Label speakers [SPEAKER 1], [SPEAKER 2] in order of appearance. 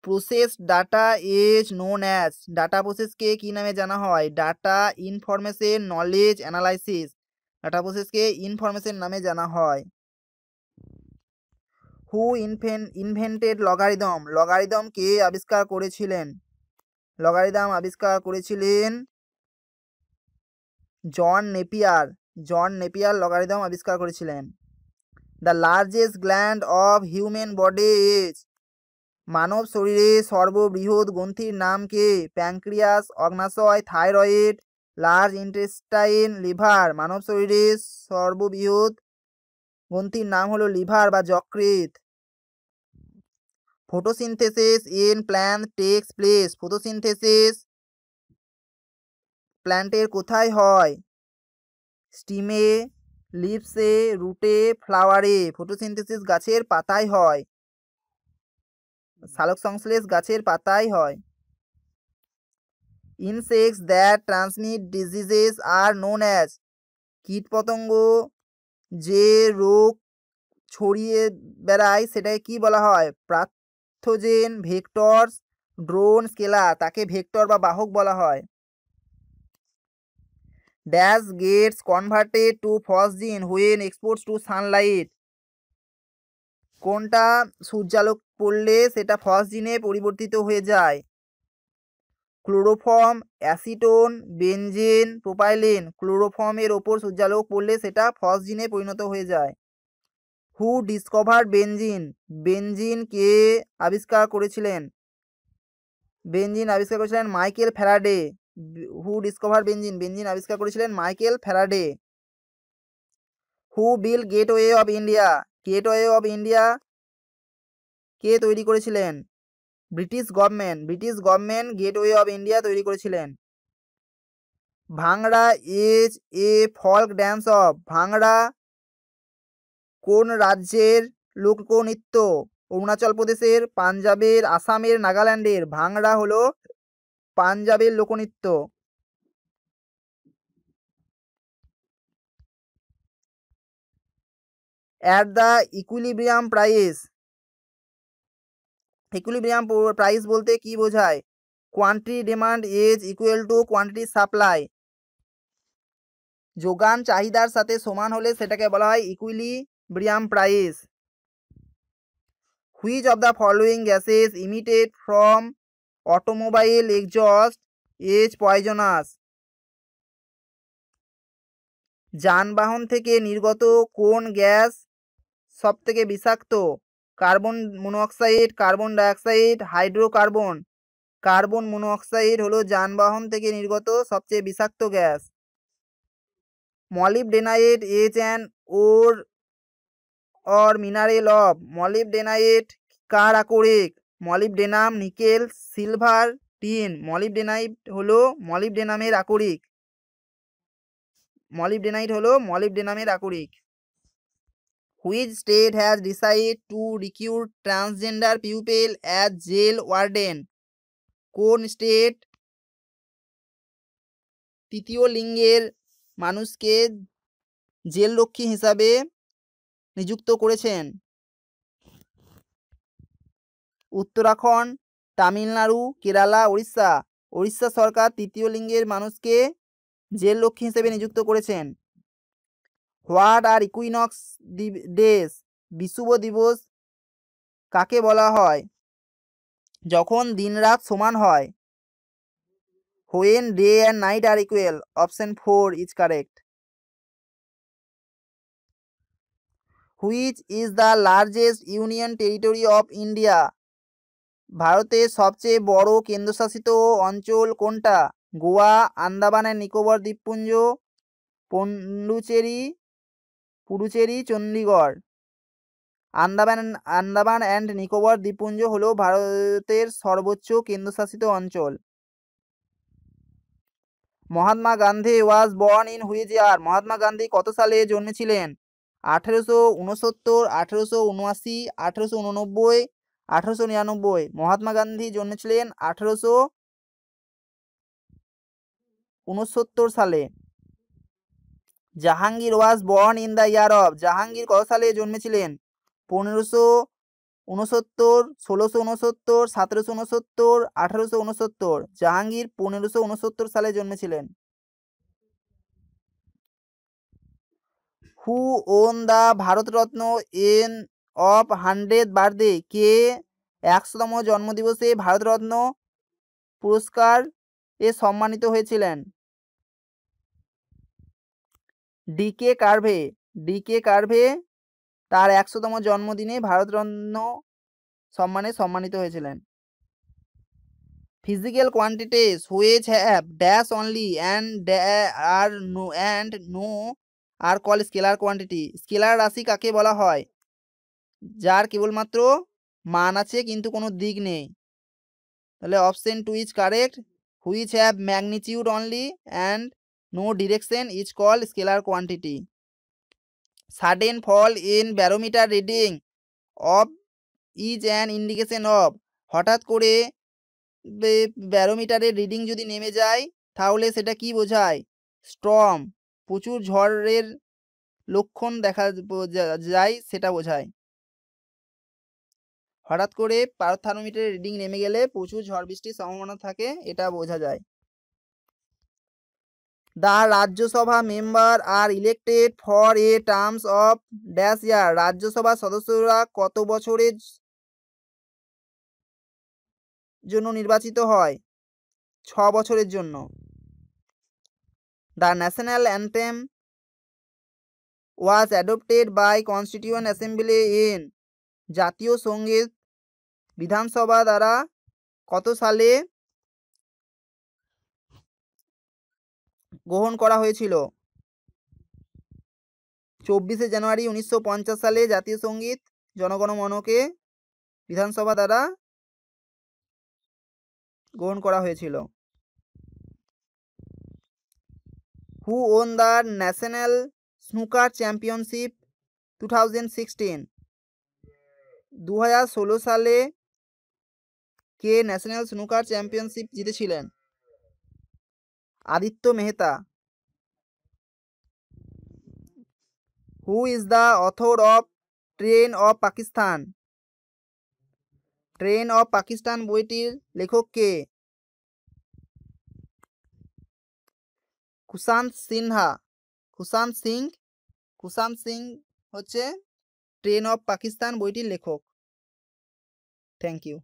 [SPEAKER 1] Process data is known as, data প্রসেসকে কি নামে জানা হয়? Data information knowledge analysis, data প্রসেসকে ইনফরমেশন নামে জানা হয়। হু ইনভেন্টেড লগারিদম, লগারিদম কে আবিষ্কার করেছিলেন? লগারিদম আবিষ্কার করেছিলেন John Napier, John Napier logarithm আবিষ্কার করেছিলেন। The largest gland of human body is, মানব শরীরে সর্ববৃহৎ গ্রন্থির নাম কি? প্যানক্রিয়াস, অগ্নাশয়, থাইরয়েড, লার্জ ইন্টেস্টাইন, লিভার। মানব শরীরে সর্ববৃহৎ গ্রন্থির নাম হলো লিভার বা যকৃৎ। Photosynthesis in plant takes place, photosynthesis প্ল্যান্টের কোথায় হয়? স্টিমে, লিভসে, রুটে, ফ্লাওয়ারে। ফটোসিনথেসিস গাছের পাতায় হয়, সালোক সংশ্লেষ গাছের পাতায় হয়। Insects that transmit diseases are known as, কীটপতঙ্গ যে রোগ ছড়িয়ে বেড়ায় সেটাকে কি বলা হয়? প্যাথোজেন, ভেক্টরস, ড্রোন, স্কেলার, তাকে ভেক্টর বা বাহক বলা হয়। Dash gets converted to phosgene when expose to sunlight, কোনটা সূর্যালোক পড়লে সেটা ফসজিনে পরিবর্তিত হয়ে যায়? Chloroform, acetone, benzene, propylene. ক্লোরোফর্মের ওপর সূর্যালোক পড়লে সেটা ফসজিনে পরিণত হয়ে যায়। হু ডিসকভার্ড বেনজিন, বেনজিন কে আবিষ্কার করেছিলেন? বেনজিন আবিষ্কার করেছিলেন Michael Faraday. Who discover benzene, benzene আবিষ্কার করেছিলেন Michael Faraday. Who built Gateway of India, Gateway of India কে তৈরি করেছিলেন? British government, British government Gateway of India তৈরি করেছিলেন। ভাংড়া is a folk dance of, ভাংড়া কোন রাজ্যের লোকনৃত্য? অরুণাচল প্রদেশের, পাঞ্জাবের, আসামের, নাগাল্যান্ডের। ভাংড়া হলো পাঞ্জাবের লোকনৃত্য। At the equilibrium price, equilibrium price বলতে কি বোঝায়? Quantity demand is equal to quantity supply, যোগান চাহিদার সাথে সমান হলে সেটাকে বলা হয় equilibrium price. Which of the following gases emitted from automobile exhaust is poisonous, যানবাহন থেকে নির্গত কোন গ্যাস সব থেকে বিষাক্ত? Carbon monoxide, carbon dioxide, hydrocarbon. Carbon monoxide হলো যানবাহন থেকে নির্গত সবচেয়ে বিষাক্ত gas. Molybdenite is an ore or mineral of, মলিবডেনাইট কার আকরিক? Molybdenum, nickel, silver, tin. Molybdenite হলো মলিবডেনামের আকরিক, মলিবডেনাইট হলো মলিবডেনামের আকরিক। Which state has decide to recruit transgender people as jail warden? কোন স্টেট তৃতীয় লিঙ্গের মানুষকে জেলরক্ষী হিসাবে নিযুক্ত করেছেন? উত্তরাখণ্ড, তামিলনাড়ু, কেরালা, উড়িষ্যা। উড়িষ্যা সরকার তৃতীয় লিঙ্গের মানুষকে জেলরক্ষী হিসেবে নিযুক্ত করেছেন। হোয়াট আর ইকুইনক্স ডেজ, বিষুব দিবস কাকে বলা হয়? যখন দিনরাত সমান হয়। When day and night are equal, option 4 is correct. Which is the largest union territory of India, ভারতের সবচেয়ে বড় কেন্দ্রশাসিত অঞ্চল কোনটা? গোয়া, আন্দামান অ্যান্ড নিকোবর দ্বীপপুঞ্জ, পুডুচেরি, চণ্ডীগড়। আন্দামান অ্যান্ড নিকোবর দ্বীপপুঞ্জ হলো ভারতের সর্বোচ্চ কেন্দ্রশাসিত অঞ্চল। Mahatma Gandhi was born in which year, Mahatma Gandhi কত সালে জন্মেছিলেন? 1869, 1879, 1889, 1899। মহাত্মা গান্ধী জন্মেছিলেন 1869 সালে। Jahangir was born in the year of, Jahangir কত সালে জন্মেছিলেন? ঊনসত্তর, 1669, 1769, 1869। জাহাঙ্গীর 1569 সালে জন্মেছিলেন। Who won the Bharat Ratna on of 100th birthday? কে 100তম জন্মদিবসে ভারতরত্ন পুরস্কার এ সম্মানিত হয়েছিলেন? ডিকে কার্ভে। ডিকে কার্ভে তার 100তম জন্মদিনে ভারতরত্ন সম্মানে সম্মানিত হয়েছিলেন। Physical quantities which have dash only and no are call scalar quantity? Scalar রাশি কাকে বলা হয়? যার কেবলমাত্র মান আছে কিন্তু কোনো দিক নেই। তাহলে option 2 is correct. Which have magnitude only and no direction is call scalar quantity. Sudden fall in barometer reading of is an indication of. হঠাৎ করে ব্যারোমিটারের রিডিং যদি নেমে যায় তাহলে সেটা কি বোঝায়? স্টর্ম, প্রচুর ঝড়ের লক্ষণ দেখা যায় সেটা বোঝায়। হঠাৎ করে থার্মোমিটারের রিডিং নেমে গেলে প্রচুর ঝড় বৃষ্টির সম্ভাবনা থাকে, এটা বোঝা যায়। The Rajya Sabha member are elected for a terms of dash year? রাজ্যসভার সদস্যরা কত বছরের জন্য নির্বাচিত হয়? 6 বছরের জন্য। The national anthem was adopted by constituent assembly in? জাতীয় সঙ্গীত বিধানসভা দ্বারা কত সালে গ্রহণ করা হয়েছিল? 24শে জানুয়ারি 1950 সালে জাতীয় সঙ্গীত জনগণমনকে বিধানসভা দ্বারা গ্রহণ করা হয়েছিল। হু won the national snooker championship 2016? 2016 সালে কে ন্যাশনাল স্নুকার চ্যাম্পিয়নশিপ জিতেছিলেন? Aditya Mehta. Who is the author of train of Pakistan? Train of Pakistan বইটির লেখক কে? কুশান্ত সিনহা। কুশান্ত সিং হচ্ছে ট্রেন অফ পাকিস্তান বইটির লেখক। Thank you.